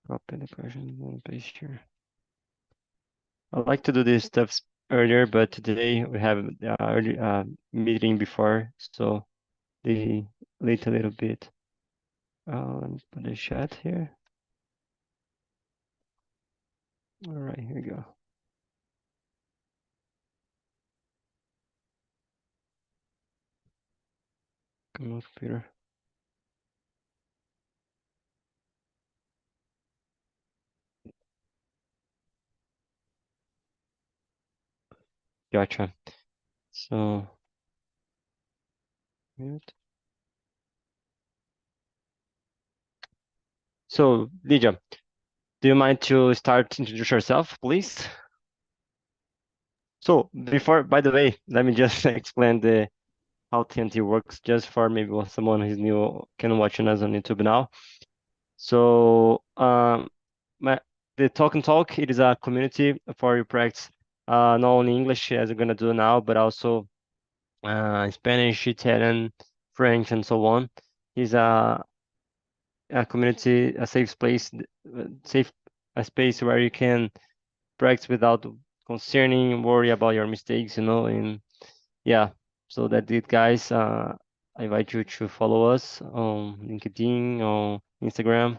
Copy the question and paste here. I like to do this stuff earlier, but today we have early meeting before, so they late a little bit. Let me put the chat here. All right, here we go. Come on, computer. Gotcha. So, mute. So, Lydia, do you mind to start introduce yourself, please? So, before, by the way, let me just explain the how TNT works, just for maybe someone who's new can watching us on YouTube now. So, my the Talk and Talk, it is a community for you practice not only English as you're gonna do now, but also Spanish, Italian, French, and so on. It's a community, a safe place, safe a space where you can practice without concerning, worry about your mistakes, and yeah. So that's it, guys. I invite you to follow us on LinkedIn, on Instagram,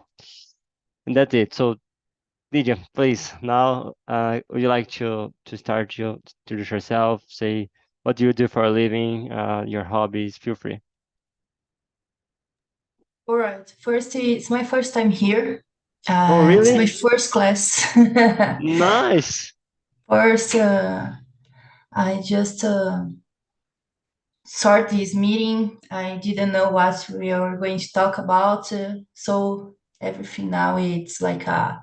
and that's it. So Lydia, please, now would you like to start to introduce yourself, say what do you do for a living, your hobbies, feel free. All right. First, it's my first time here. Oh, It's my really? first class. Nice. First, I just start this meeting. I didn't know what we were going to talk about, so everything now it's like a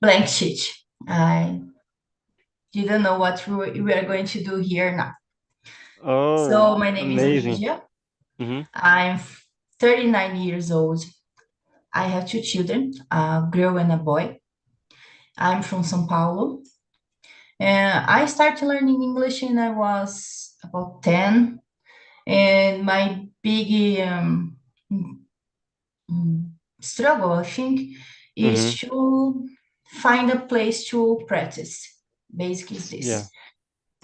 blank sheet. I didn't know what we are going to do here now. Oh, So my name is amazing. Lydia. Mm-hmm. I'm 39 years old. I have two children, a girl and a boy. I'm from São Paulo. I started learning English when I was about 10, and my big mm, struggle, I think, is Mm-hmm. to find a place to practice. Basically, is Yeah. this.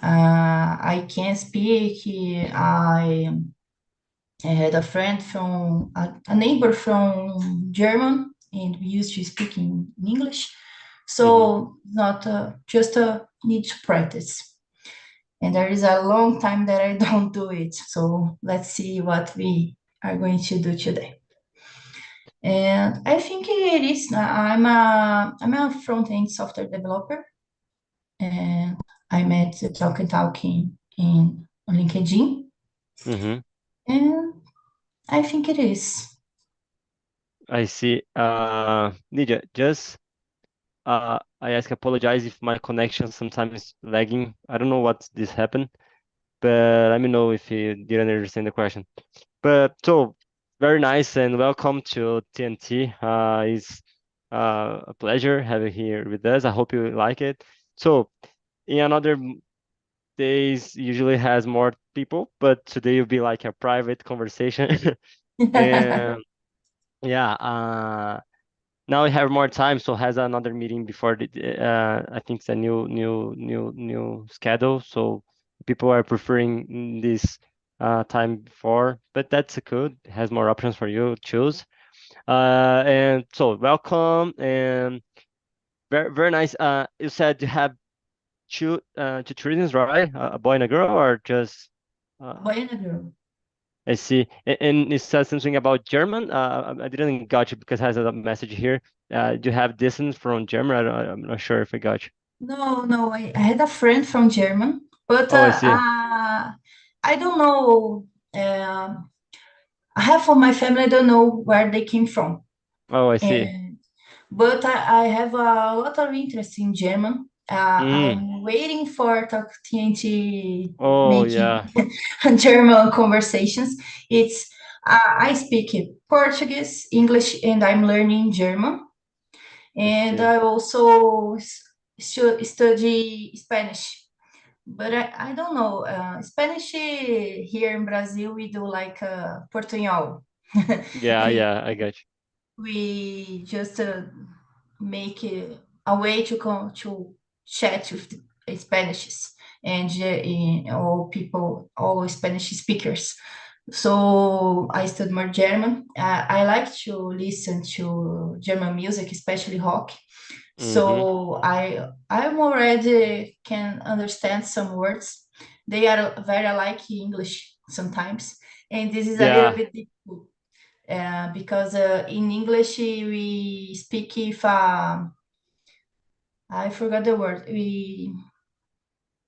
I can speak. I had a friend from a neighbor from German, and we used to speak in English. Mm-hmm. So not just need to practice. And there is a long time that I don't do it. So let's see what we are going to do today. And I think it is. I'm a front end software developer, and I'm at Talk and Talking in on LinkedIn, Mm-hmm. and I think it is. I see. Lydia, just I ask apologize if my connection sometimes lagging. I don't know what this happened, but let me know if you didn't understand the question. But so very nice and welcome to TNT. It's a pleasure having you here with us. I hope you like it. So in another days usually has more people, but today will be like a private conversation. And yeah, now we have more time, so has another meeting before I think it's a new schedule. So people are preferring this time before, but that's good. It has more options for you to choose. And so welcome and very nice. You said you have two children, right? A boy and a girl, or just uh, Boy and a girl. I see. And it says something about German. I didn't got you because it has a message here. Do you have distance from German? I'm not sure if I got you. No, no, I had a friend from German, but Oh, I see. I don't know. Half of my family, I don't know where they came from. Oh, I see. And but I have a lot of interest in German. Mm. I'm waiting for Talk TNT Oh, making yeah. German conversations. It's I speak Portuguese, English, and I'm learning German. I And see. I also study Spanish. But I don't know. Spanish here in Brazil, we do like Portuñol. Yeah, And yeah, I got you. we just make a way to come to chat with the Spanish and all people, all Spanish speakers. So I studied more German. I like to listen to German music, especially rock. Mm-hmm. So I'm already can understand some words. They are very like English sometimes, and this is a little Yeah. bit difficult because in English we speak if I forgot the word. We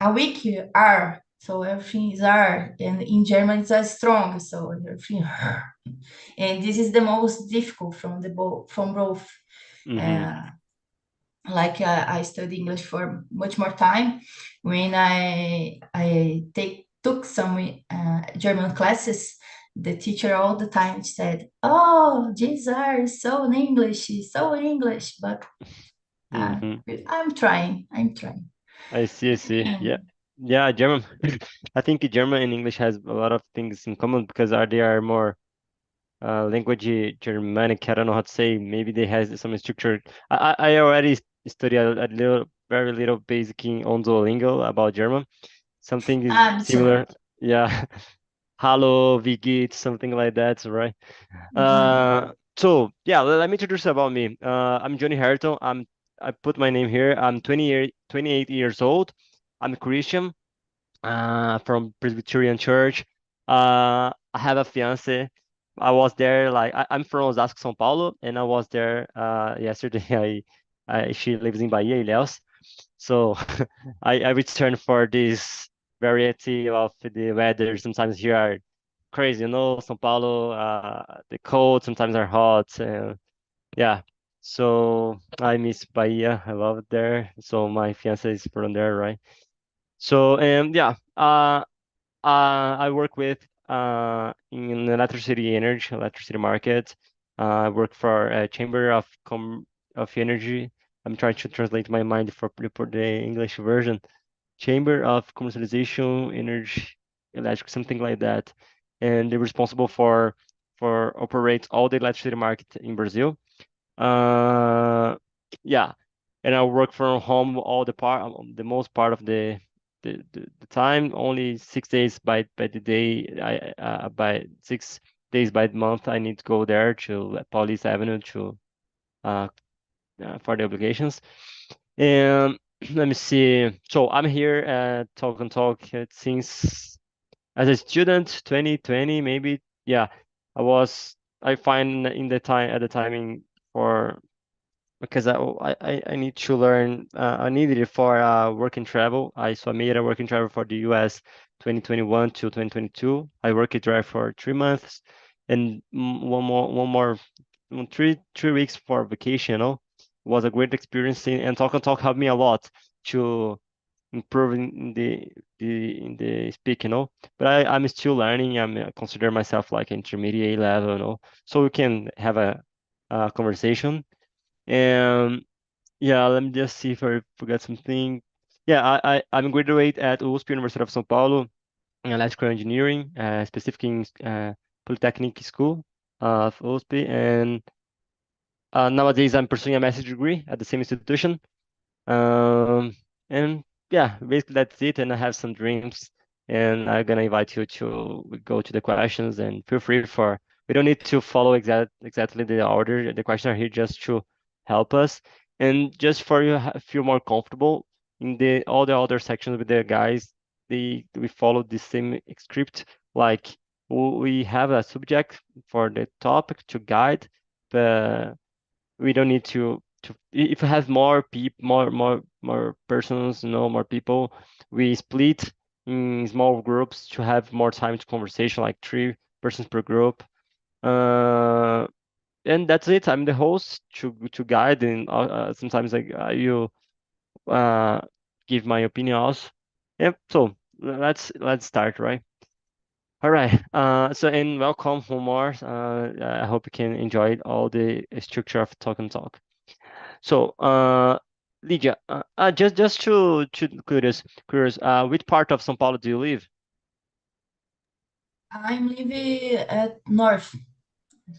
a weak R, so everything is R, and in German it's a strong, so everything. And this is the most difficult from from both. Mm-hmm. Uh, like I studied English for much more time. When I took some German classes, the teacher all the time said, "Oh, these are so English." But uh, Mm-hmm. I'm trying. I'm trying. I see, I see. Yeah. Yeah. Yeah, German. I think German and English has a lot of things in common because they are more language Germanic. I don't know how to say. Maybe they has some structure. I already study a little, very little basic on Duolingo about German. Something is I'm too. similar. Yeah. Hallo, wie geht's? Something like that, right? Mhm. So yeah, let me introduce about me. I'm Johnny Harrington. I put my name here. I'm 28 years old. I'm a Christian from Presbyterian Church. I have a fiance. I was there like I'm from Osasco, São Paulo, and I was there yesterday. She lives in Bahia, Ilhéus. So I returned for this variety of the weather. Sometimes here are crazy, São Paulo, the cold sometimes are hot. Yeah. So I miss Bahia. I love it there. So my fiance is from there, right? So yeah. I work with in electricity energy, electricity market. I work for a chamber of energy. I'm trying to translate my mind for the English version. Chamber of Commercialization Energy Electric, something like that. And they're responsible for operate all the electricity market in Brazil. Uh, yeah, and I work from home all the most part of the time. Only 6 days by the day. By 6 days by the month, I need to go there to Police Avenue to uh, for the obligations. And let me see. So I'm here at Talk and Talk since as a student, 2020 maybe. Yeah, I was. I find in the time at the timing for because I need to learn. I needed it for work and travel. I made a work and travel for the US 2021 to 2022. I worked there for 3 months, and one more 3 weeks for vacation. It was a great experience, and Talk and Talk helped me a lot to improve in the speak. But I'm still learning. I consider myself like intermediate level. So we can have a conversation. And yeah, let me just see if I forgot something. Yeah, I'm graduate at USP, University of São Paulo, in electrical engineering, specifically in Polytechnic School of USP. And nowadays I'm pursuing a master's degree at the same institution. Um, and yeah, basically that's it. And I have some dreams, and I'm gonna invite you to go to the questions and feel free for. We don't need to follow exactly the order. The questions are here just to help us and just for you feel more comfortable in the all the other sections with the guys. We follow the same script. Like we have a subject for the topic to guide, but we don't need to if we have more people more persons, more people, we split in small groups to have more time to conversation, like 3 persons per group. uh and that's it. I'm the host to guide, and sometimes like you uh give my opinion also. Yep, so let's start, right? All right. So and welcome Omar. I hope you can enjoy all the structure of talk and talk. So, Lydia, just to curious, which part of São Paulo do you live? I'm living at north.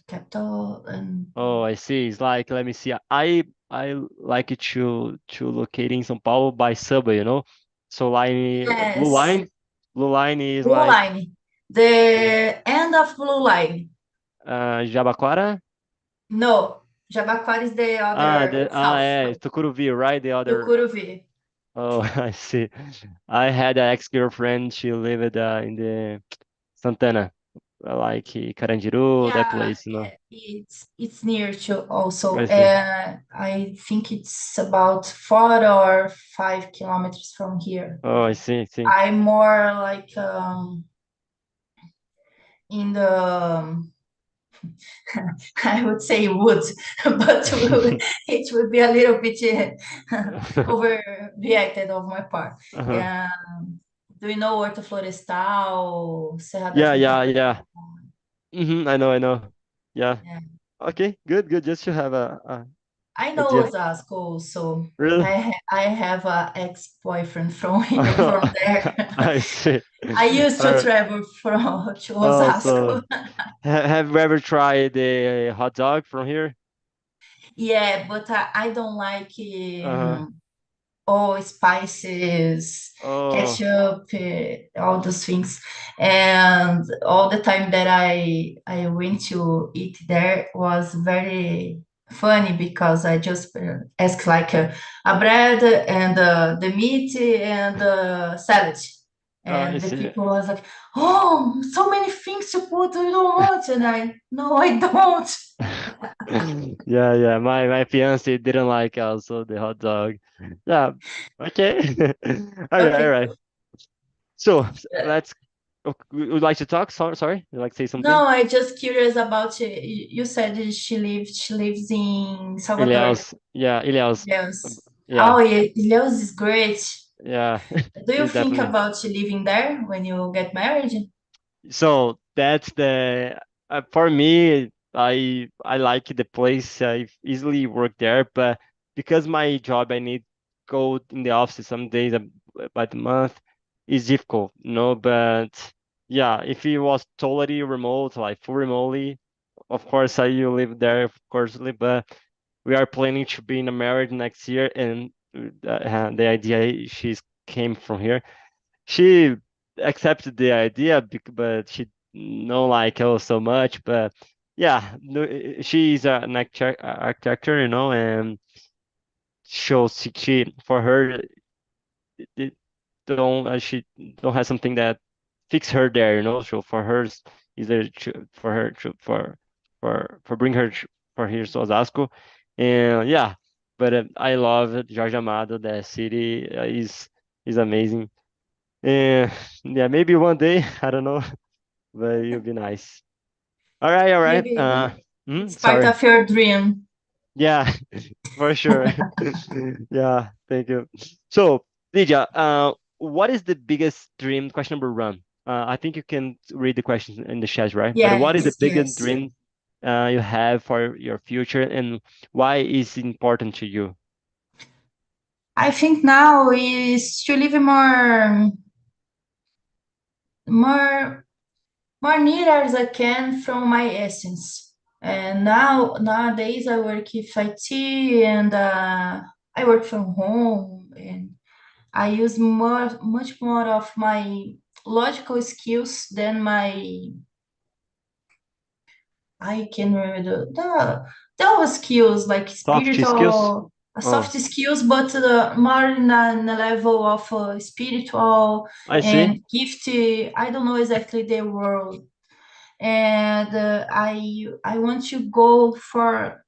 capital and Oh, I see. It's like, let me see. I like it to locate in São Paulo by subway, you know? So line, blue yes, line, blue line is Blue like Line. The end of Blue Line. Jabaquara. No, Jabaquara is the other south. Yeah, it's Tucuruvi, right? The other. Tucuruvi. Oh, I see. I had an ex-girlfriend. She lived in the Santana, like Carandiru, that Yeah, place, you know. it's near to also. I see. I think it's about 4 or 5 kilometers from here. Oh, I see. I see. I'm more like in the I would say wood, but it would be a little bit overreacted of my part. Uh-huh. Do you know Horto Florestal, Serra da Yeah, Trinta? yeah, yeah. I know, I know. Yeah. Yeah. Okay, good, good. Just to have a I know idea. Osasco, so Really? I have a ex-boyfriend from here, from there. I see. I used to Alright. travel from to Oh, so Osasco. have you ever tried the hot dog from here? Yeah, but I don't like Uh-huh. all spices, Oh, ketchup, all those things. And all the time that I went to eat there was very funny because I just asked like a bread and the meat and salad. I And the see. people was like, "Oh, so many things to put. You don't want?" And no, I don't. Yeah, yeah. My fiance didn't like also the hot dog. Yeah. Okay. All right, all Okay. right. So let's. Would like to talk? Sorry. Would like to say something? No, I just curious about you said she lives in Salvador. Ilhaus. Yeah, Ilhaus. Yes. Oh, Yeah, yeah, Ilhéus is great. yeah. Do you It's think definitely. about living there when you get married? So that's the for me. I like the place. I easily work there, but because my job, I need go in the office some days by the month. Is difficult, you know. But yeah, if it was totally remote, like full remotely, of course I will live there, of course. But we are planning to be in a marriage next year, and the idea she's came from here. She accepted the idea, but she don't like it so much. But yeah, no, she's an architecture, you know, and shows she for her it don't she don't have something that fix her there, you know. So for her, either for her for bring her for here to Osasco, and yeah. But I love it. Jorge Amado, the city is amazing. And yeah, maybe one day, I don't know, but it'll be nice. All right, all right. Maybe it's part Sorry. of your dream. Yeah, for sure. Yeah, thank you. So, Lydia, what is the biggest dream? Question number one. I think you can read the questions in the chat, right? But what is the Yes, biggest yes. dream you have for your future, and why is it important to you? I think now is to live more more near as I can from my essence. And nowadays I work with IT and I work from home and I use much more of my logical skills than my I can remember those skills like Soft skills? spiritual, Oh, soft skills, but more in a level of spiritual I see. and gift. I don't know exactly the word, and I want to go for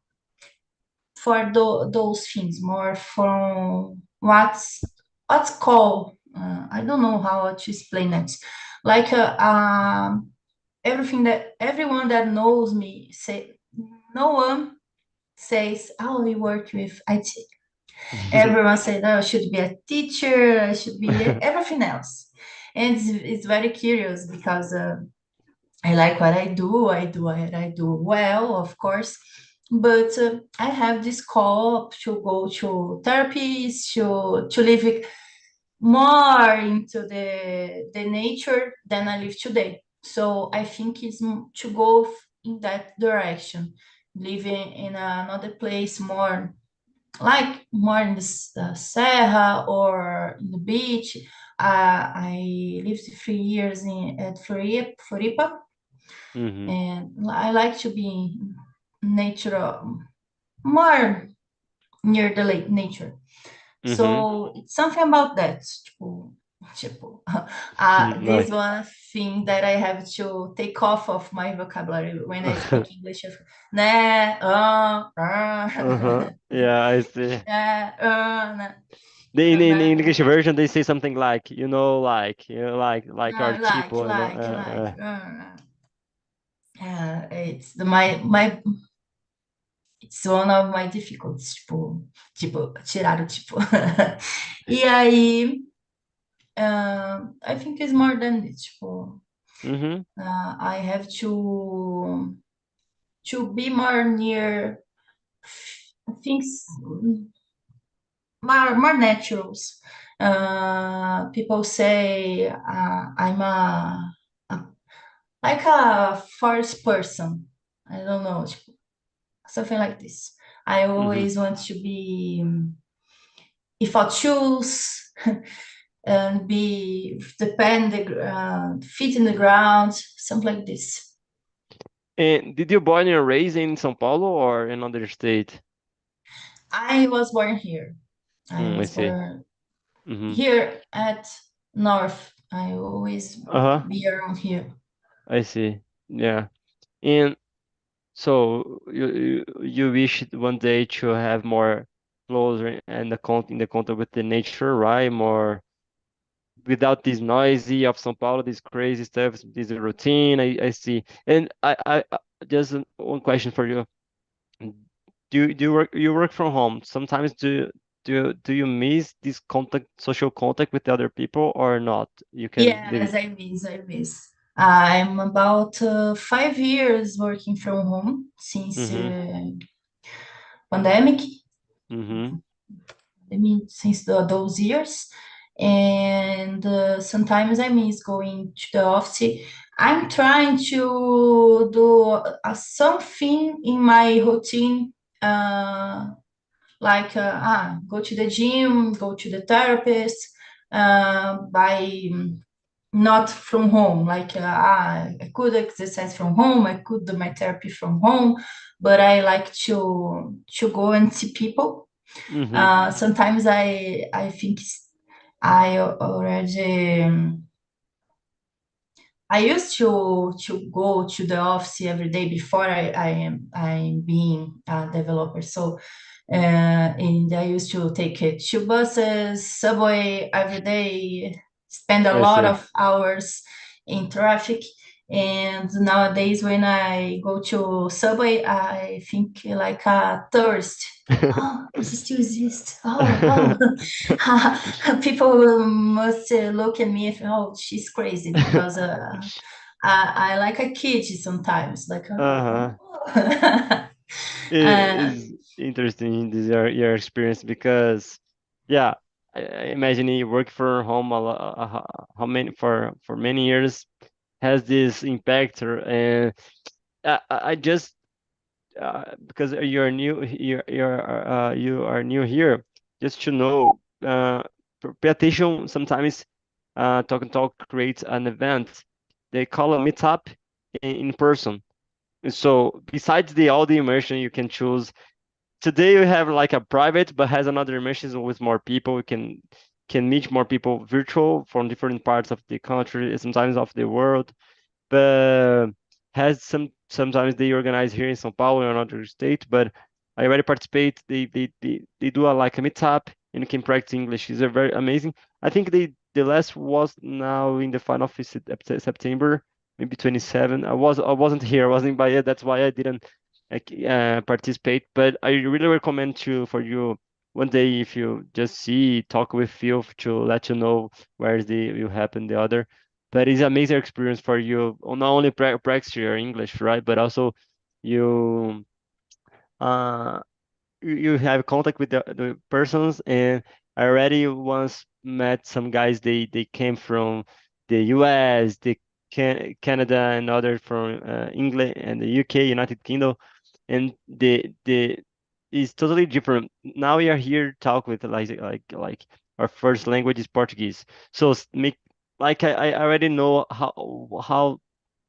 those things more from what's called. I don't know how to explain it. Like everything that everyone that knows me say, no one says, "Oh, we work with IT." Everyone said, "Oh, I should be a teacher. I should be everything else." And it's very curious because I like what I do. I do what I do well, of course. But I have this call to go to therapies, to live more into the nature than I live today. So I think it's to go in that direction, living in another place more like more in the Serra or in the beach. I lived 3 years in at Floripa, Mm-hmm. and I like to be natural, more near the lake nature. Mm-hmm. So it's something about that. This Nice. one thing that I have to take off of my vocabulary when I speak English. Né, Uh-huh. Yeah, I see. nah, In nah, English version, they say something like, like nah, article, it's my it's one of my difficulties, tirar o tipo. E aí, I think it's more than it, Mm-hmm. I have to be more near things more naturals. People say I'm a like a forest person. I don't know, something like this. I Mm-hmm. always want to be without shoes and be depend the feet in the ground, something like this. And did you born and raised in São Paulo or in another state? I was born here. I I was see. born Mm-hmm. here at North. I always Uh-huh. be around here. I see. Yeah. And so you wish one day to have more closer and the contact with the nature, right? More without this noisy of São Paulo, this crazy stuff, this routine. I see. And just one question for you. Do you work from home? Sometimes do you miss this contact, social contact with the other people or not? You can live Yes, it. I miss. I'm about 5 years working from home since Mm-hmm. pandemic. Mm-hmm. I mean, since those years. And sometimes I miss going to the office. I'm trying to do something in my routine, uh, like go to the gym, go to the therapist, by not from home. Like I could exercise from home, I could do my therapy from home, but I like to go and see people. Mm-hmm. Sometimes I think I already I used to go to the office every day before I'm being a developer. So and I used to take two buses, subway every day, spend a I lot see. of hours in traffic. And nowadays, when I go to subway, I think like a tourist. Oh, this still exists. Oh, oh. People must look at me if, oh, she's crazy because I like a kid sometimes. Like, Uh-huh. oh. It uh, is interesting this your experience because yeah, I imagine you work from home a lot, how many for many years has this impact and I just because you are new here, just to know pay attention sometimes. Talk creates an event they call a meetup in person. So besides all the immersion you can choose, today we have like a private but has another immersion with more people. You can meet more people virtual from different parts of the country, sometimes of the world, but has sometimes they organize here in São Paulo or another state. But I already participate. They do a like a meetup and you can practice English. It's a very amazing. I think the last was now in the final of September, maybe 27. I wasn't here. I wasn't by it. That's why I didn't like participate. But I really recommend to for you one day if you just see talk with you to let you know where the will happen the other, but it's an amazing experience for you. Not only practice your English, right, but also you uh you have contact with the persons. And I already once met some guys. They came from the US. Canada and other from England and the UK, United Kingdom, and the is totally different. Now we are here talk with like our first language is Portuguese, so make like I already know how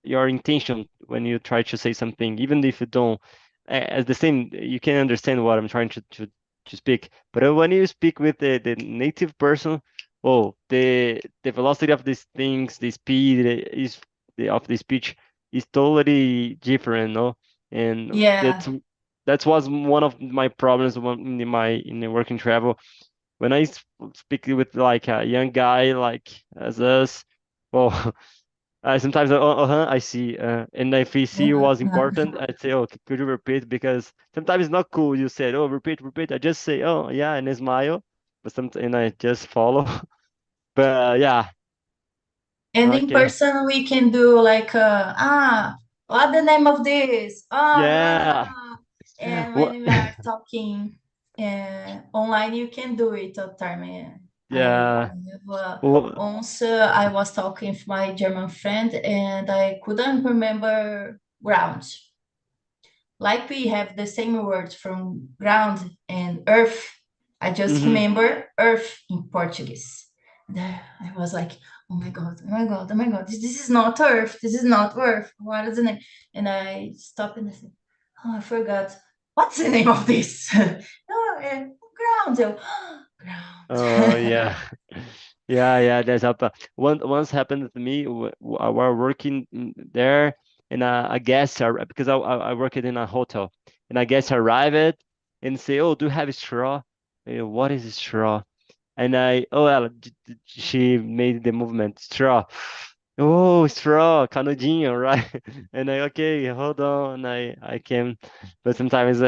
your intention when you try to say something, even if you don't, as the same, you can understand what I'm trying to speak. But when you speak with the native person, oh, the velocity of these things, the speed is of the speech is totally different, no? And Yeah. that was one of my problems in the working travel. When I speak with like a young guy like as us, well, sometimes I see, and if we see was important, I'd say, oh, could you repeat? Because sometimes it's not cool. You said, oh, repeat, repeat. I just say, oh, yeah, and I smile, but sometimes and I just follow. But yeah, And in okay, person, we can do like, what the name of this? yeah, And what, when we are talking online, you can do it all the time. I yeah, have well, once I was talking with my German friend and I couldn't remember ground. Like we have the same words from ground and earth, I just hmm remember earth in Portuguese. There, I was like, oh my God, oh my God, oh my God, this is not earth, this is not earth. What is the name? And I stopped and I said, oh, I forgot. What's the name of this? Oh, ground. So, oh ground. yeah. Yeah, yeah, that's up. Once happened to me. I was working there, and a guest because I worked in a hotel, and a guest arrived and say, "Oh, do you have a straw?" What is a straw? And oh, ela, she made the movement straw. Oh, straw, canudinho, right? And okay, hold on. I came, but sometimes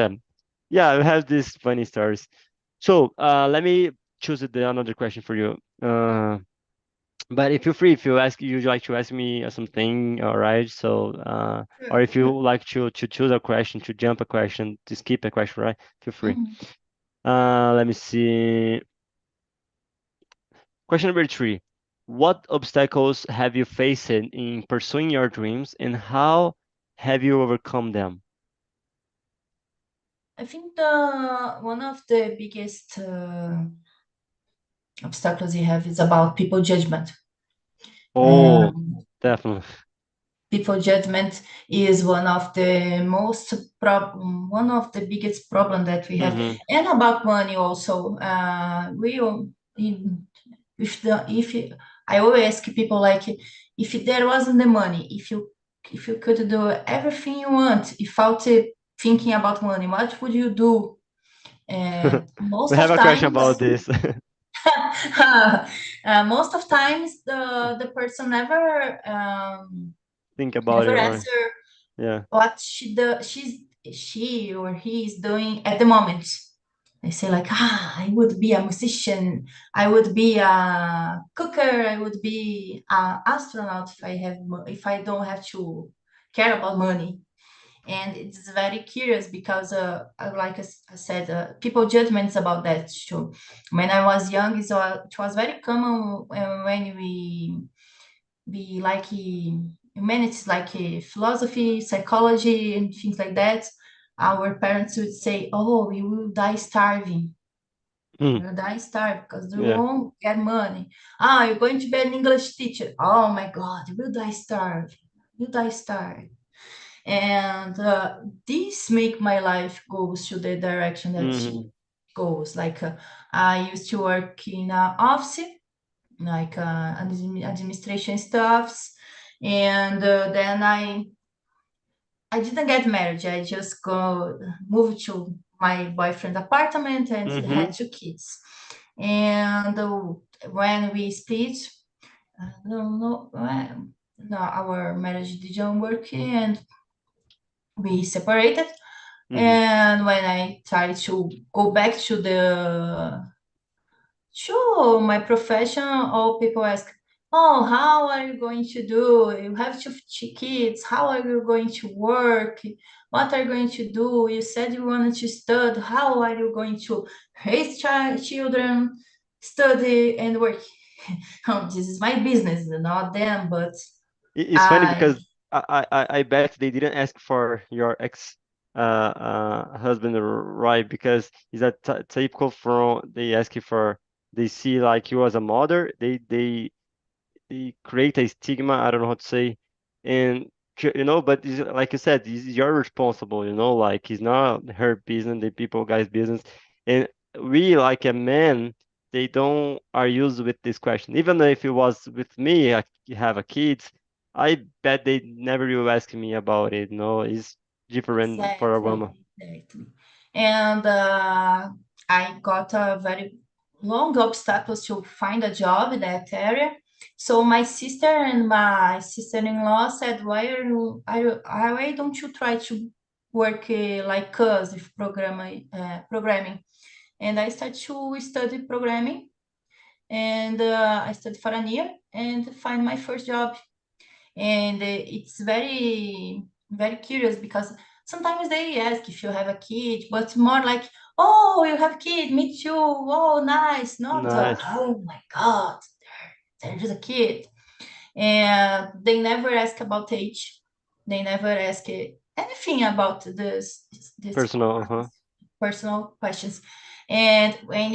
yeah, I have these funny stories. So let me choose another question for you. But if you're free, if you'd like to ask me something, all right. So or Sure. if you like to choose a question, to jump a question, to skip a question, right? Feel free. Mhm. Let me see. Question number three. What obstacles have you faced in pursuing your dreams, and how have you overcome them? I think the one of the biggest obstacles you have is about people judgment. Oh, And definitely. people judgment is one of the most problem, one of the biggest problem that we have, Mm-hmm. and about money also. We in, if you, I always ask people like, if there wasn't the money, if you could do everything you want without thinking about money, what would you do? And We most have of a question times about this. most of times the person Think about it, never or answer yeah. what she or he is doing at the moment. They say like, I would be a musician, I would be a cooker, I would be an astronaut if if I don't have to care about money. And it's very curious because like I said, people judgments about that too. When I was young, it was very common when we like humanities like philosophy, psychology and things like that. Our parents would say, oh, you will die starving, Mm, you will die starving because you yeah. won't get money. Ah, you're going to be an English teacher. Oh my God, you will die starving, you die starving. And this make my life goes to the direction that Mm-hmm. she goes. Like I used to work in an office, like administration stuffs, and then I didn't get married. I just go moved to my boyfriend apartment and Mm-hmm. had two kids. And when we split, no, no, our marriage didn't work, and we separated. Mm-hmm. And when I tried to go back to the sure, my profession, all people ask, oh, how are you going to do? You have two kids. How are you going to work? What are you going to do? You said you wanted to study. How are you going to raise children, study, and work? Oh, this is my business, not them, but It's funny I because I bet they didn't ask for your ex husband, right? Because it's a t typical from they ask you for, they see like you as a mother, they create a stigma. I don't know how to say, and but like you said, you're responsible. Like it's not her business, the people guy's business, and we like a man, they don't are used with this question. Even if it was with me, I have a kids, I bet they never will ask me about it. It's different for a woman. exactly, exactly. And I got a very long obstacles to find a job in that area. So my sister and my sister-in-law said, why don't you try to work like us with programming? And I started to study programming, and I studied for a year and find my first job. And it's very curious because sometimes they ask if you have a kid, but more like, oh, you have kid, me too, oh, nice, not Nice. oh my god, there's a kid. And they never ask about age, they never ask anything about this Personal, uh-huh. personal questions. And when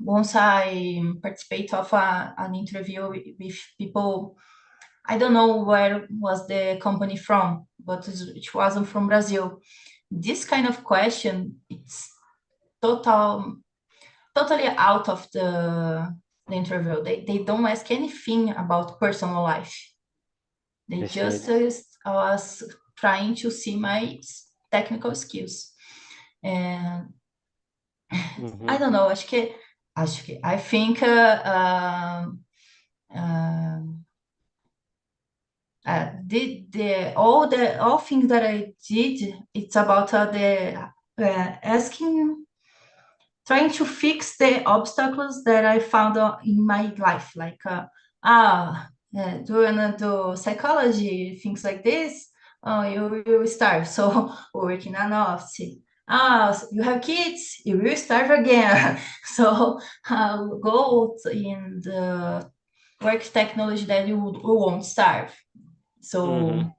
once I participate of an interview with people, I don't know where was the company from, but it wasn't from Brazil. This kind of question, it's totally out of the interview. They don't ask anything about personal life. They I see. just was trying to see my technical skills. And Mm-hmm. I don't know, I think the all things that I did, it's about asking, trying to fix the obstacles that I found in my life, like do you wanna do psychology, things like this? Oh, you will starve, so working an office. You have kids, you will starve again. So go in the work technology that you won't starve. Mm-hmm. So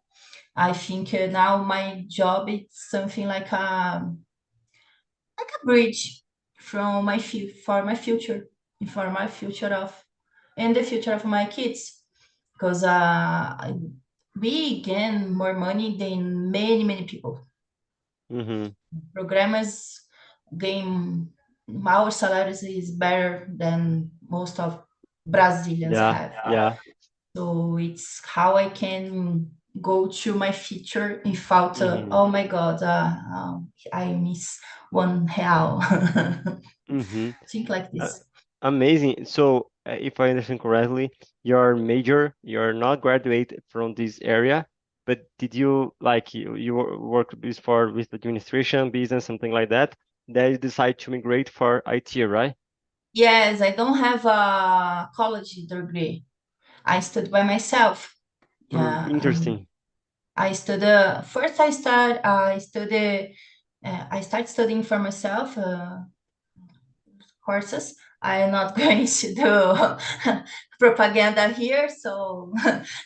I think now my job is something like a bridge from for my future, for my future of and the future of my kids, because we gain more money than many people. Mm-hmm. Programmers gain, our salaries is better than most of Brazilians Yeah, have. yeah. So it's how I can go to my future without, Mm-hmm. oh my God, I miss 1 real. Mm-hmm. Think like Uh, this. Amazing. So, if I understand correctly, your major, you're not graduate from this area, but did you like work before with administration, business, something like that? Then you decide to migrate for IT, right? Yes, I don't have a college degree. I studied by myself. Yeah, Interesting. I studied first. I started studying for myself. Courses. I'm not going to do propaganda here, so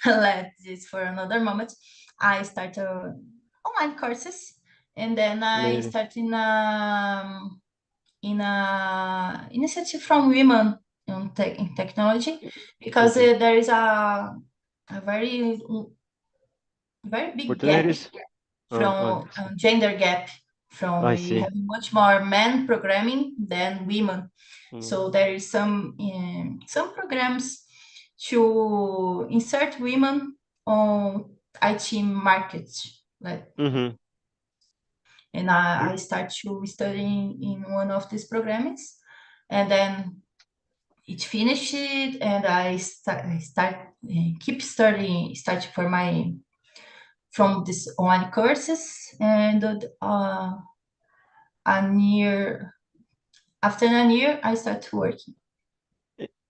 let this for another moment. I started online courses, and then I Amazing. started in a initiative from women in technology, because Interesting. there is a very big gap Opportunities? from I see. gender gap, from I we see. have much more men programming than women. Mm. So there is some programs to insert women on IT markets, like, Mm-hmm. and I start to study in one of these programs, and then it finished, and I start keep studying, start for my from this online courses, and a year after a year I start working.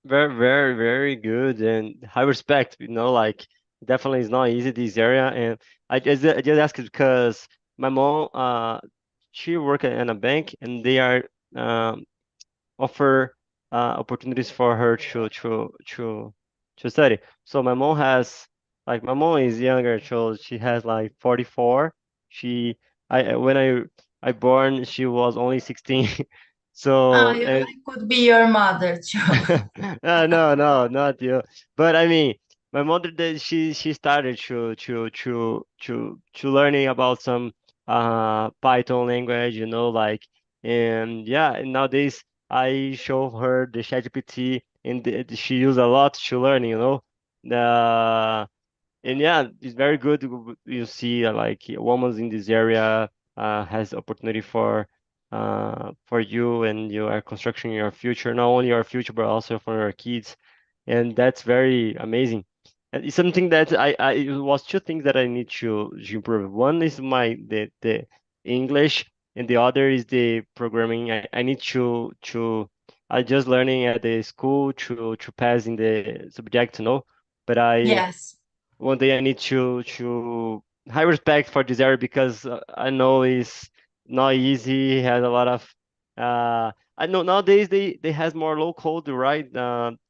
Very, very, very good and high respect. Like definitely it's not easy this area. And I just asked because my mom, she work in a bank and they are um offer opportunities for her to to study. So my mom has like my mom is younger, so she has like 44. She I when I born she was only 16. So I could be your mother too. no, no, not you. But I mean, my mother did. She started to learning about some Python language, like, and yeah. And nowadays I show her the ChatGPT, and she use a lot to learn. The and yeah, it's very good. You see, like women in this area has opportunity for you, and you are constructing your future, not only your future but also for your kids, and that's very amazing. And it's something that it was two things that I need to improve. One is the English, and the other is the programming. I need I just learning at the school to pass in the subject. But I Yes. one day I need to high respect for this area because I know it's not easy. It has a lot of I know nowadays they has more low code, right?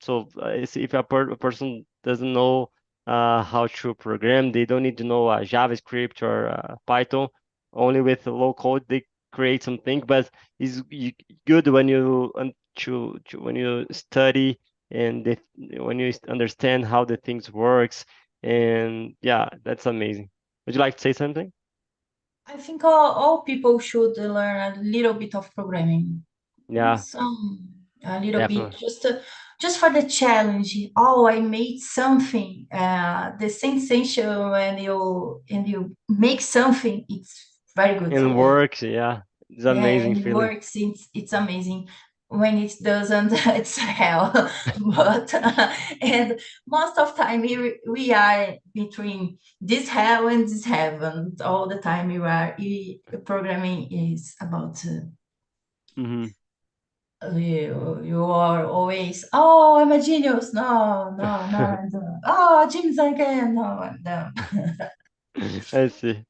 So if a person doesn't know how to program, they don't need to know JavaScript or Python. Only with low code they create something, but good when when you study and when you understand how the things works, and yeah, that's amazing. Would you like to say something? I think all people should learn a little bit of programming. Yeah, Some a little bit, definitely. just for the challenge. Oh, I made something. The sensation when you make something, it's very good. And works, yeah. It's Yeah, amazing and it feeling. works. It's amazing. When it doesn't, it's hell. But and most of time we are between this hell and this heaven. All the time programming is about. Hmm. You are always, oh, I'm a genius. No, no, no, I'm done. Oh, James again. No, I'm done. I see.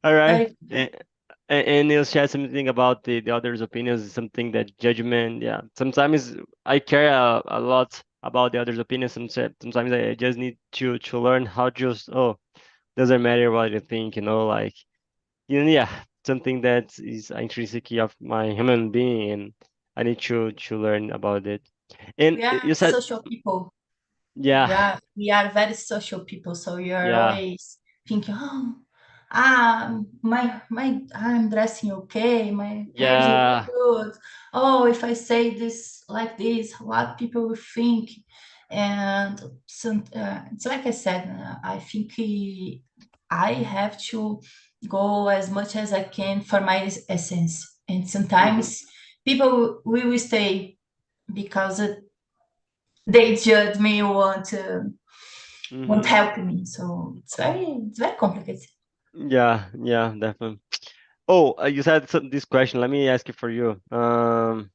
All right. Very, And you'll share something about the others' opinions, something that judgment. Yeah. Sometimes I care a lot about the others' opinions. Sometimes I just need to learn how just, doesn't matter what you think, like, yeah, something that is intrinsic of my human being, and I need to learn about it. And we are you said, social people. yeah, We are very social people, so you're yeah, always thinking, oh, I'm dressing okay, my hair is looking yeah. good. Oh, if I say this like this, what people will think. And it's like I said, I think I have to go as much as I can for my essence. And Hmm. sometimes people will stay because they judge me, won't Hmm. help me. So it's very complicated. Yeah, yeah, definitely. Oh, you said this question. Let me ask it for you. Mm,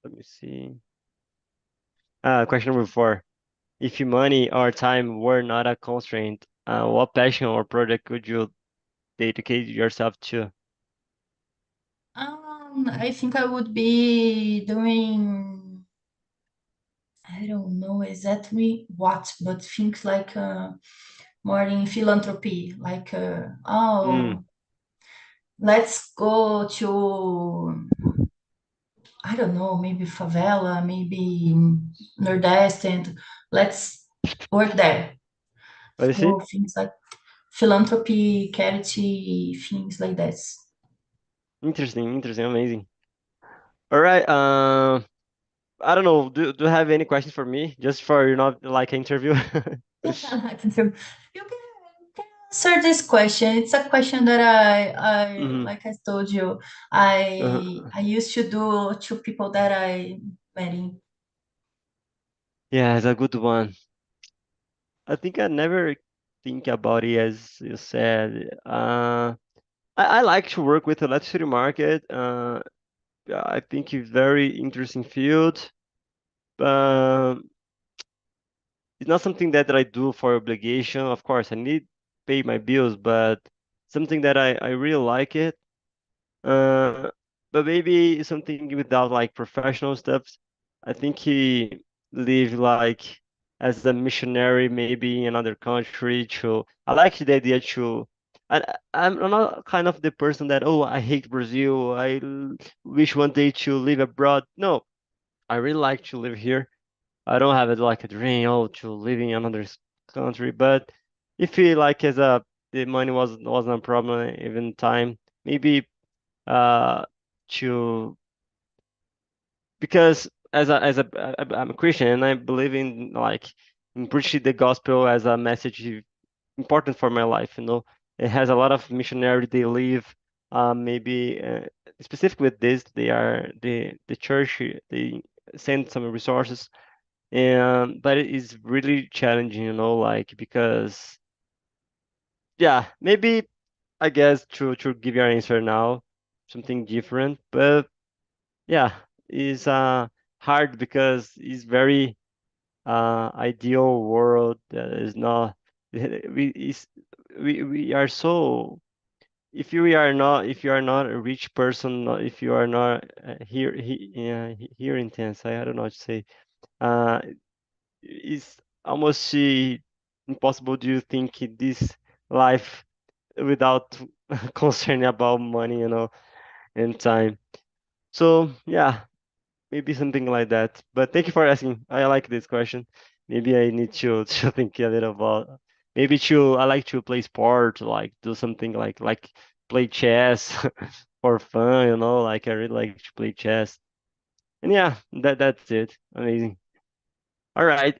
Let me see. Question number four. If your money or time were not a constraint, what passion or project could you dedicate yourself to? I think I would be doing, I don't know exactly what, but things like more in philanthropy, like Mm. let's go to, I don't know, maybe favela, maybe Nordeste, and let's work there. Let me see. So things like philanthropy, charity, things like that. Interesting, interesting, amazing. All right. I don't know. Do you have any questions for me? Just for not like interview. I can feel, you can answer this question. It's a question that I Hmm. like I told you, Uh, I used to do to people that I met in. yeah, it's a good one. I think I never think about it as you said. I like to work with electricity market. Yeah, I think it's very interesting field. Um, it's not something that I do for obligation. Of course, I need pay my bills, but something that I really like it. Uh, but maybe something without like professional stuff. I think live like as a missionary maybe in another country to I like the idea to I'm not kind of the person that oh I hate Brazil wish one day to live abroad. No, I really like to live here. I don't have it like a dream oh to live in another country, but if you like as a the money wasn't a problem even time maybe uh to because I'm a Christian and I believe in like in preaching the gospel as a message important for my life. You know, it has a lot of missionary they live. Maybe specific with this, they are the church. They send some resources, and but it is really challenging. You know, like because yeah, maybe I guess to give your answer now something different, but yeah, is hard because it's very ideal world that is not we is we are so if you are not a rich person if you are not here intense I don't know what to say uh it's almost impossible do you think in this life without concern about money and time so yeah maybe something like that. But thank you for asking. I like this question. Maybe I need to to think a little about maybe to I like to play sport, like do something like play chess for fun, like I really like to play chess. And yeah, that's it. Amazing. All right.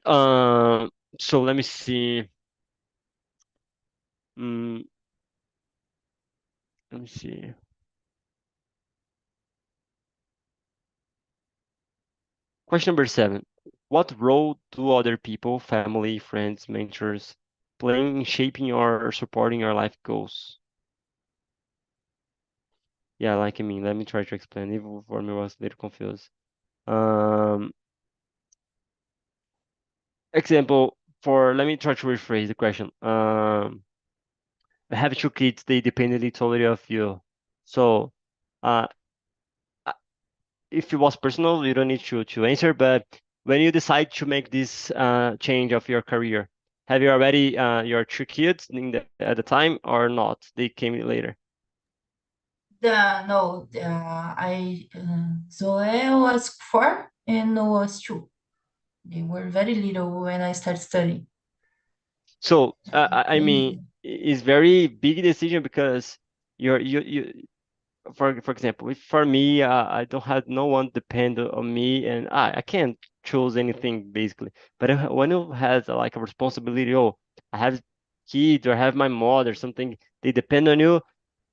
So let me see. Mm, let me see. Question number 7. What role do other people, family, friends, mentors, play in shaping or supporting your life goals? Yeah, like I mean, let me try to explain. Even for me, I was a little confused. Um, example for let me try to rephrase the question. I have 2 kids. They dependently totally of you. So, uh, uh, if it was personal, you don't need to answer. But when you decide to make this change of your career, have you already your 2 kids at the time or not? They came later. No, I Zoe was 4 and Noah was 2. They were very little when I started studying. So, I mean, And it's very big decision because you for example, if for me, I don't have no one depend on me, and I can't choose anything basically. But when you has like a responsibility, oh, I have kids or I have my mother, something they depend on you.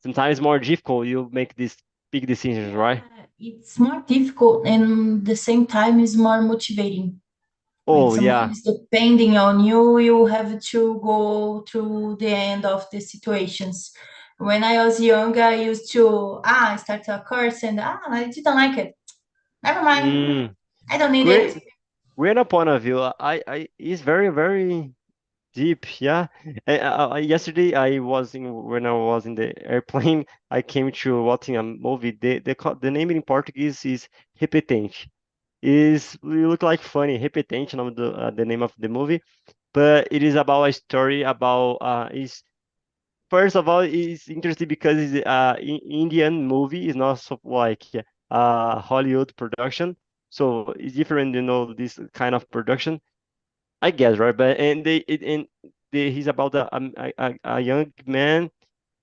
Sometimes more difficult. You make these big decisions, right? yeah, it's more difficult and the same time is more motivating. When Oh someone yeah. is depending on you, you have to go through the end of the situations. When I was young, I used to start a course and I didn't like it. Never mind, Mm, I don't need it. great. Great point of view. I is very deep, yeah. Yesterday I was when I was in the airplane, I came to watching a movie. The name in Portuguese is Repetente. Is it look like funny, Repetente, the name of the movie, but it is about a story about is first of all it's interesting because it's Indian movie. It's not so like Hollywood production, so it's different, this kind of production. I guess, right? But he's about a young man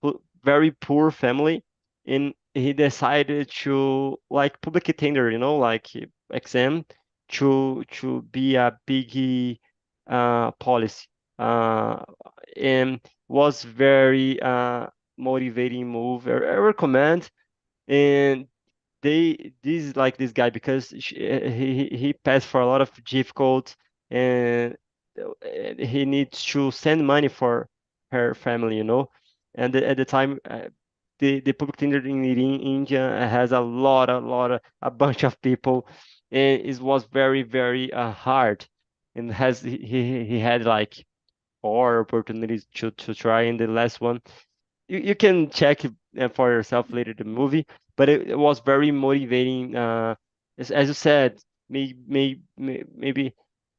who very poor family, and he decided to like public tender, like exam to be a big policy, uh, and was very motivating move. I recommend, and this is like this guy because he passed for a lot of difficult and he needs to send money for her family, and at the time the public tender in India has a bunch of people, and it was very hard, and he had like 4 opportunities to try, in the last one you can check it, for yourself later the movie, but it was very motivating. As you said, maybe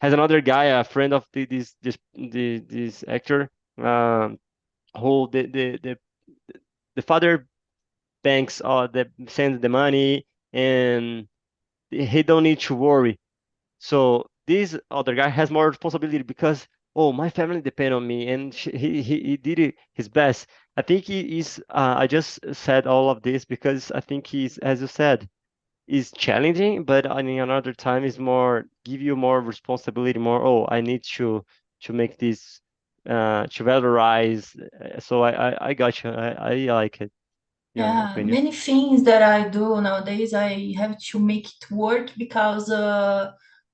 has another guy, a friend of this actor, um, who the father banks the sends the money, and he don't need to worry. So this other guy has more responsibility because, oh, my family depend on me, and he did his best. I think he is. I just said all of this because I think he's, as you said, is challenging, but I mean another time is more give you more responsibility, more. Oh, I need to make this to valorize. So I got you. I like it. Your Yeah, opinion. many things that I do nowadays, I have to make it work because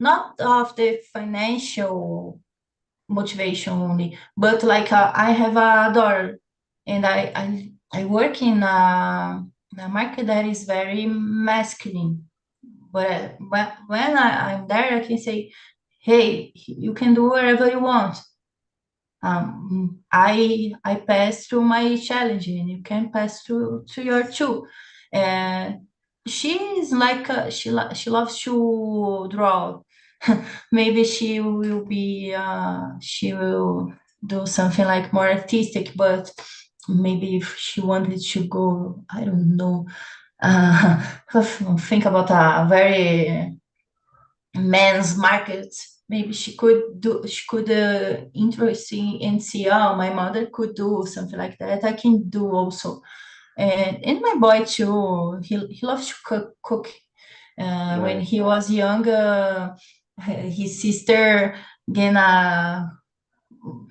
not of the financial motivation only, but like I have a daughter, and I work in a market that is very masculine. But when I'm there, I can say, "Hey, you can do whatever you want. I pass through my challenge, and you can pass through to your too." And she is like she loves to draw. Maybe she will do something like more artistic, but maybe if she wanted to go, I don't know, uh, think about a very men's market. Maybe she could interesting and see, oh, my mother could do something like that. I can do also. And my boy too, he loves to cook. When Nice. he was young, his sister get a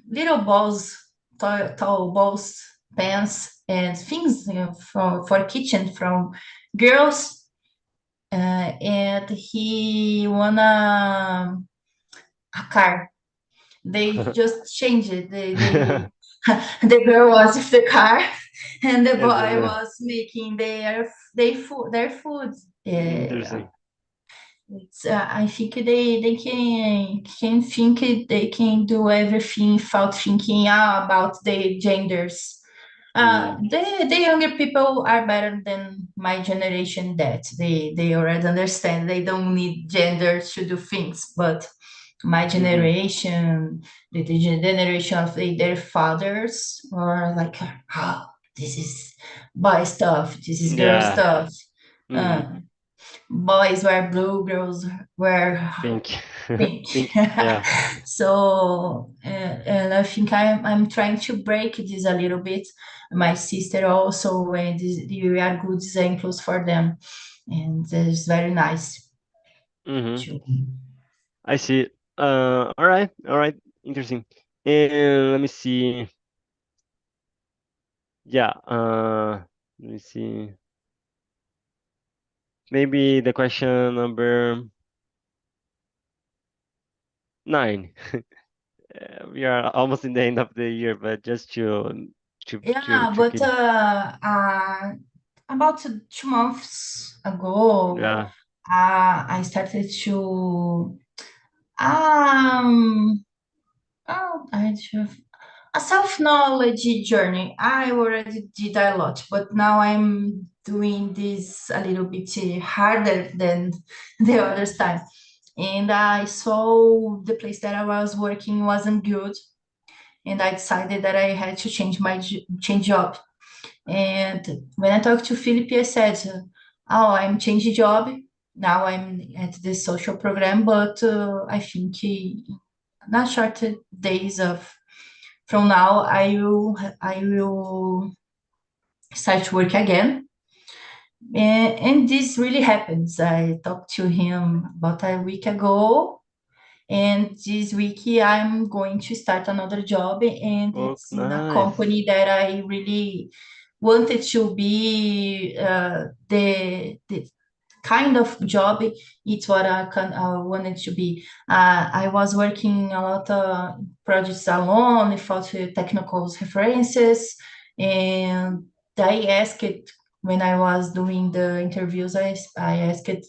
little balls, tall balls, pans, and things, for kitchen from girls. And he won a car. They just changed it. The girl was with the car, and the Yes, boy was making their food. interesting. I think they can think they can do everything without thinking about the genders. Mm. The younger people are better than my generation. That they already understand they don't need gender to do things, but my Mm-hmm. generation, the generation of their fathers, are like, oh, this is boy stuff, this is girl Yeah. stuff. Mm-hmm. Uh, Boys wear blue, girls wear Pink. pink. Pink. Yeah. So, and I think I'm trying to break this a little bit. My sister also, and we are good examples for them, and it's very nice Mm-hmm. to. I see. All right. All right. Interesting. And let me see. Yeah. Let me see. Maybe the question number 9. We are almost in the end of the year, but just Yeah, to but keep. about 2 months ago, Yeah. I started to um oh, I have a self-knowledge journey. I already did a lot, but now I'm doing this a little bit harder than the other time. And I saw the place that I was working wasn't good, and I decided that I had to change job. And when I talked to Philip, I said, "Oh, I'm changing job. Now I'm at the social program, but I think not short days of from now, I will start to work again." And this really happens. I talked to him about a week ago, and this week I'm going to start another job, and Oh, it's in a nice. company that I really wanted to be. The kind of job, it's what I wanted to be. I was working a lot of projects alone without technical references, and I asked it when I was doing the interviews. I asked it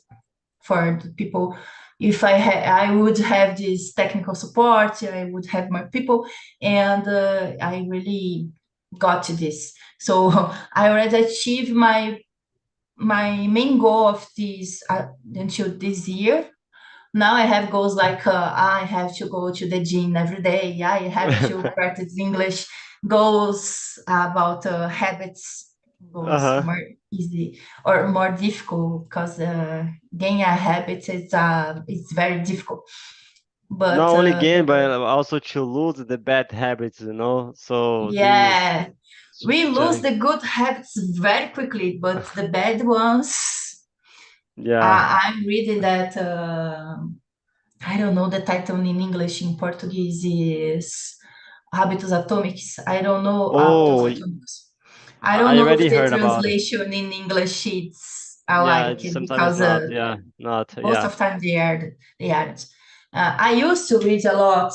for the people if I would have this technical support, I would have more people, and I really got to this. So I already achieved my main goal of this until this year. Now I have goals like I have to go to the gym every day. I have to practice English. Goals about habits, goals Uh-huh. more easy or more difficult because gaining a habit is it's very difficult. Not But only gain, but also to lose the bad habits, you know. So this is yeah, we lose challenge. the good habits very quickly, but the bad ones. Yeah. I'm reading that. I don't know the title in English. In Portuguese is Hábitos Atômicos. I don't know Hábitos Oh, Atômicos. I don't I know if already the heard about it. translation in English it's Yeah, alike sometimes it's because not. Yeah, not. most Yeah. of time they aren't. I used to read a lot.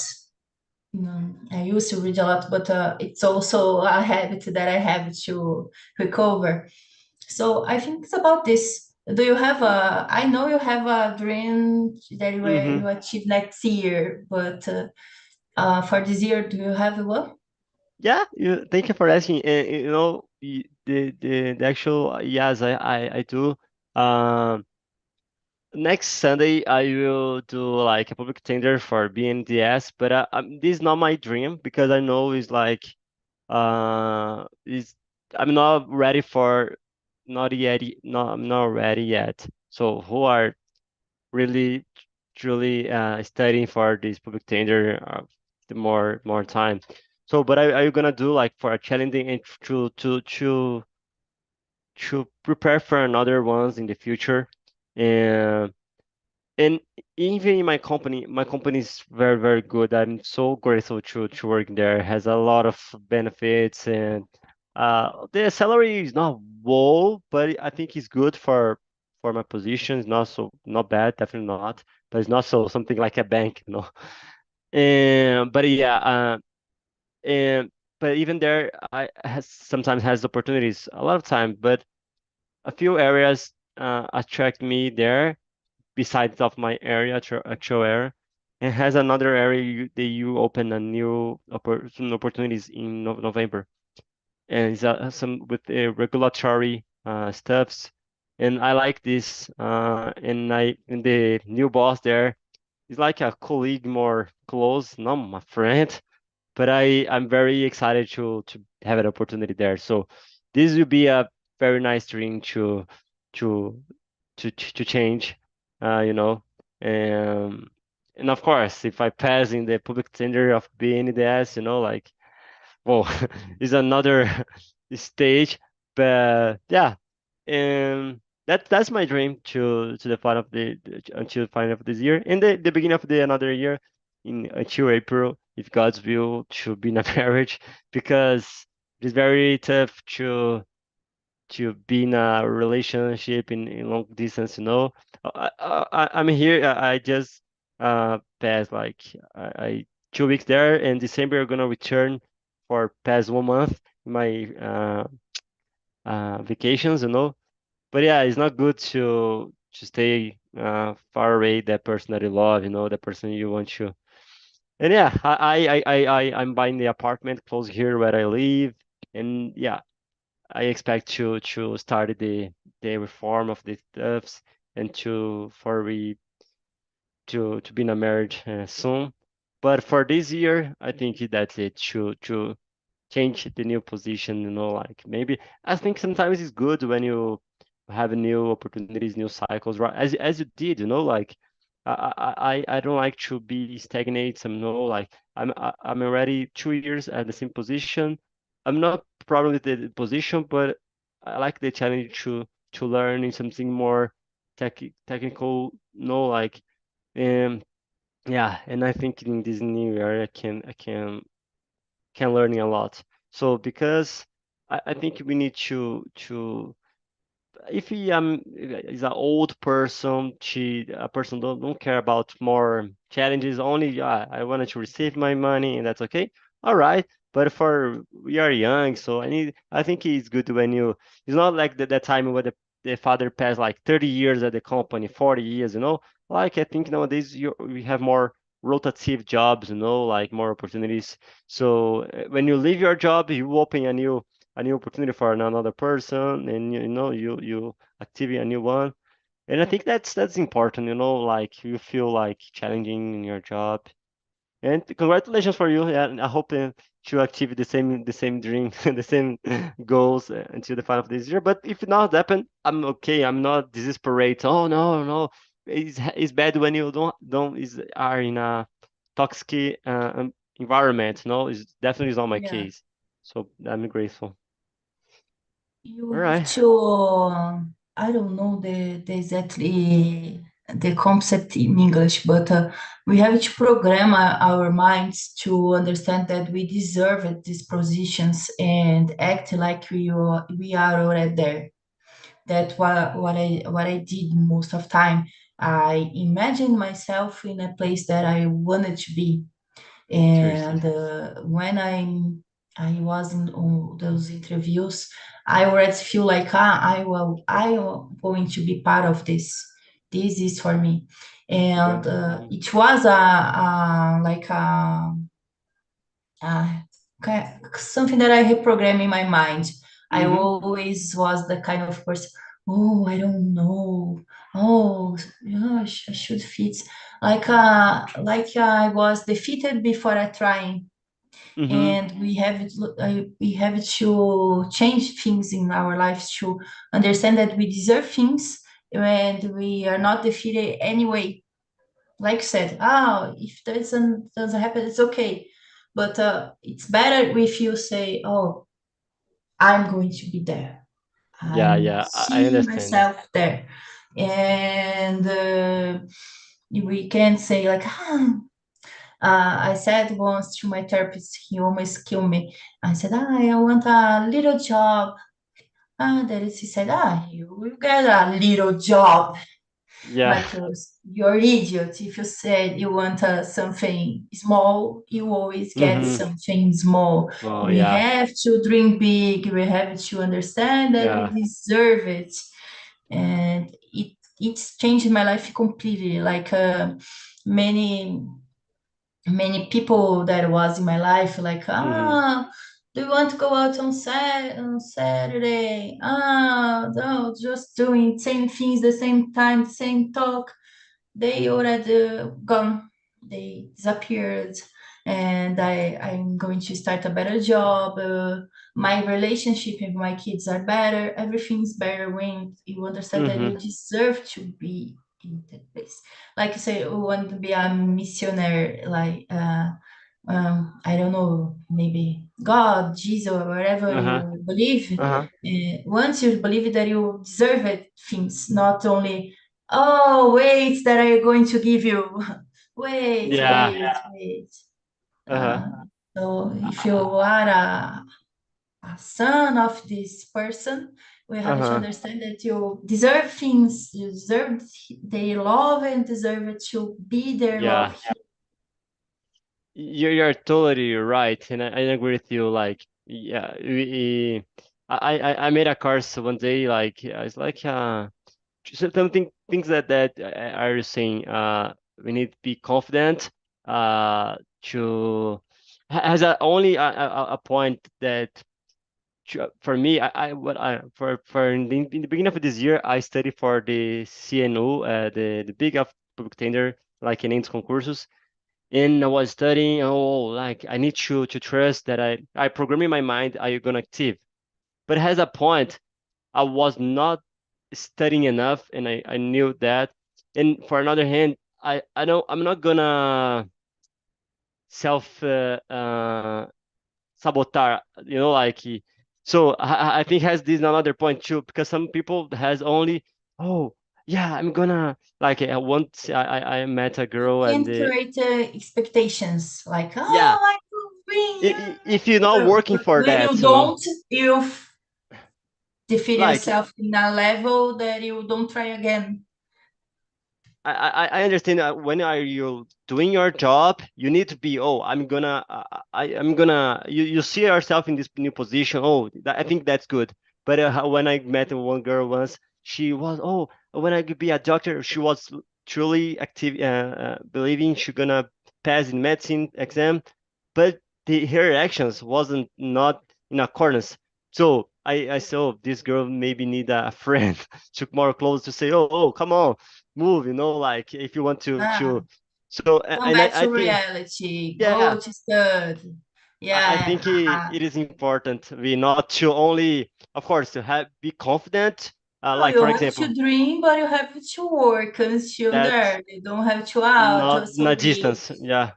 I used to read a lot, but it's also a habit that I have to recover. So I think it's about this. Do you have a? I know you have a dream that Mm-hmm. you achieve next year, but for this year, do you have one? Yeah, thank you for asking. And you know, the actual yes, I do. Um, Next Sunday I will do like a public tender for BNDS, but this is not my dream because I know it's like is I'm not ready for not yet. No, I'm not ready yet. So who are really truly studying for this public tender the more time. So, but are you gonna do like for a challenging and to prepare for another ones in the future? And and even in my company is very good. I'm so grateful to work there. Has a lot of benefits and the salary is not low, but I think it's good for my position. It's not so not bad, definitely not, but it's not so something like a bank, you know. And but yeah, and but even there, I has sometimes has opportunities a lot of time, but a few areas attract me there besides of my area, actual area, and has another area that you open a new some opportunities in November, and it's some with the regulatory stuffs, and I like this, and the new boss there is like a colleague, more close, not my friend, but I'm very excited to have an opportunity there. So this will be a very nice dream to to change, you know. Um, and of course, if I pass in the public tender of BNDES, you know, like, well, is another stage. But yeah, that's my dream to the final of until the final of this year, and the beginning of the another year, in until April, if God's will, to be in a marriage, because it's very tough to be in a relationship in long distance, you know. I'm here. I just passed like I 2 weeks there, and December I'm gonna return for past 1 month my vacations, you know. But yeah, it's not good to stay far away that person that you love, you know, the person you want to. And yeah, I'm buying the apartment close here where I live, and yeah, I expect to start the reform of the stuffs and to for we to be in a marriage soon. But for this year, I think that's it. To change the new position, you know, like maybe I think sometimes it's good when you have new opportunities, new cycles, right? As you did, you know, like I don't like to be stagnate. Some, you know, like I'm already 2 years at the same position. I'm not problem with the position, but I like the challenge to learn in something more technical, you know, like yeah, and I think in this new year I can learning a lot. So because I think we need to if he is an old person, a person don't care about more challenges. Only I wanted to receive my money and that's okay. All right, but for we are young, so I think it's good when you. It's not like that time where the father passed like 30 years at the company, 40 years, you know. Like I think nowadays we have more rotative jobs, you know, like more opportunities. So when you leave your job, you open a new opportunity for another person, and you know you activate a new one. And I think that's important, like you feel like challenging in your job. And congratulations for you. Yeah, and I hope to achieve the same dream, the same goals until the final of this year. But if not happen, I'm okay. I'm not desperate. Oh no, no, it's bad when you don't is are in a toxic environment. No, it's definitely is not my Yeah. case. So I'm grateful. All You have right. to, I don't know the exactly the concept in English, but we have to program our minds to understand that we deserve it, these positions and act like we are already there. That's what I did most of time. I imagined myself in a place that I wanted to be, Interesting. and when I was in all those interviews, I already feel like I am going to be part of this. This is for me, and Good. Mhm. it was a like something that I reprogram in my mind. I Mhm. always was the kind of person, oh, I don't know. Oh, yeah, I should fit. Like I was defeated before I trying, Mhm. and we have to change things in our lives to understand that we deserve things and we are not defeated anyway. Like I said, if doesn't happen, it's okay. But it's better if you say, "Oh, I'm going to be there. Yeah, I'm yeah. I seeing understand. myself there," and we can say like, I said once to my therapist, he almost killed me. I said, I want a little job. Then he said, you will get a little job. Yeah. Like you're idiot. If you said you want something small, you always get Mhm. something small. Oh We yeah. have to dream big. We have to understand that we Yeah. deserve it, and it's changed my life completely. Like many many people that was in my life, like Mhm. do you want to go out on Saturday? No, just doing same things, the same time, same talk. They already gone. They disappeared, and I'm going to start a better job. My relationship with my kids are better. Everything's better when you understand that you Mhm. deserve to be in that place. Like you say, you want to be a missionary, like I don't know, maybe God, Jesus, or wherever Uh-huh. you believe. Uh-huh. Once you believe that you deserve it, things not only, oh, wait, that I'm going to give you. Wait, Yeah. wait, wait. Uh-huh. Uh, so if you are a son of this person, we have to Uh-huh. understand that you deserve things, you deserve their love and deserve it to be their Yeah. love. You're totally right, and I agree with you. Like, yeah, I made a course one day. Like, it's like something things that are saying. We need to be confident. To has only a point that for me, I what I for in the beginning of this year, I studied for the CNU, the big of public tender, like in Entes concursos, and I was studying. Oh, like I need to trust that I program in my mind I gonna achieve. But has a point, I was not studying enough, and I knew that. And for another hand, I know I'm not gonna self sabotage, like so I think has this another point too, because some people has only, oh yeah, I'm gonna like once I met a You girl and can't create expectations like, yeah, I will bring if you're not you. working But for when you that, don't, you defeat like yourself in a level that you don't try again. I understand that when are you doing your job, you need to be, oh, I'm gonna, I'm gonna, you see yourself in this new position. Oh, I think that's good. But when I met one girl once, she was, oh, when I could be a doctor, she was truly active, believing she gonna pass in medicine exam, but her actions wasn't not in accordance. So I saw this girl maybe need a friend to more close to say, oh, come on, move, like if you want Ah, to. So come and back I to think, reality. yeah, Go to study. I Yeah. think it is important we not to only, of course, to have be confident. No, Like you for have to example, dream, but you have to work until that there. You don't have to not just not read. distance, yeah.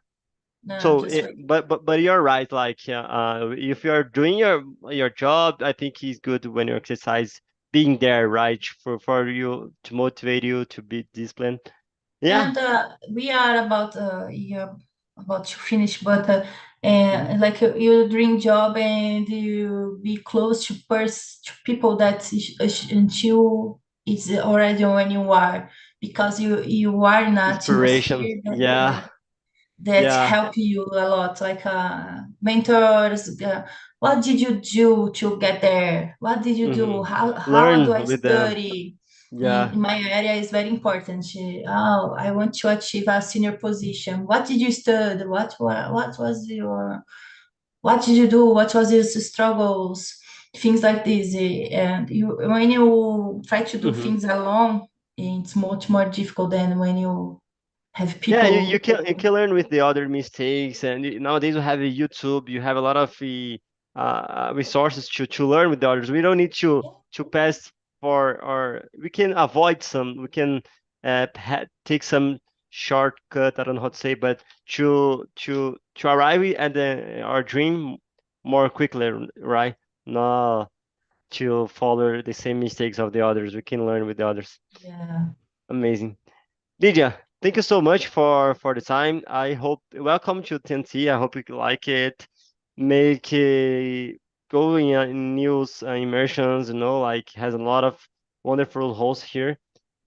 No, So, just read. but you're right. Like, if you're doing your job, I think it's good when you exercise being there, right? For you to motivate you to be disciplined. Yeah. And we are about to finish, but Hmm. like your dream job and you be close to people that until it's already when you are, because you are in an Inspiration. atmosphere Yeah. that Yeah. help you a lot, like mentors. What did you do to get there? What did you Hmm. do? How do Learn I with them. study? Yeah. In my area is very important. Oh, I want to achieve a senior position. What did you study? What was your what did you do? What was your struggles? Things like this. And when you try to do Hmm. things alone, it's much more difficult than when you have Yeah, people. you can learn with the other mistakes, and nowadays you have a YouTube, you have a lot of resources to learn with the others. We don't need to pass for, or we can avoid some. We can take some shortcut. I don't know how to say, but to arrive at our dream more quickly, right? No, to follow the same mistakes of the others. We can learn with the others. Yeah. Amazing. Lydia, thank you so much for the time. I hope welcome to TNT. I hope you like it. Make going in news immersions. Like has a lot of wonderful hosts here.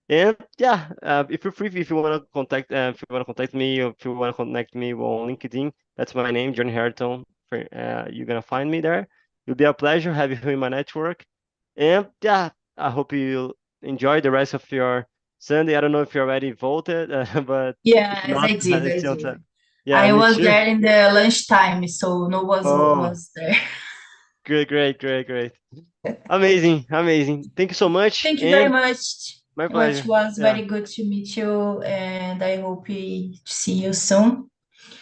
And yeah, if you're free, if you want to contact, if you want to contact me, or if you want to connect me on LinkedIn, that's my name, John Harrington. You're gonna find me there. It'll be a pleasure having you in my network. And yeah, I hope you enjoy the rest of your Sunday. I don't know if you already voted, but if Yes, not, I did. I it's still did. time. Yeah, I me was too. there in the lunchtime, so no Oh, was there. great, great, great, great. Amazing, amazing. Thank you so much, Thank you very and much. my It pleasure. was Yeah, very good to meet you, and I hope we see you soon.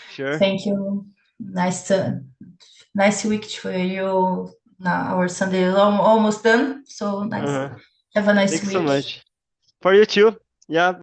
sure. Thank you. Nice week for you. Now our Sunday is almost done, so nice. Uh-huh. Have a nice Thank you so week. much. For you too. Yeah,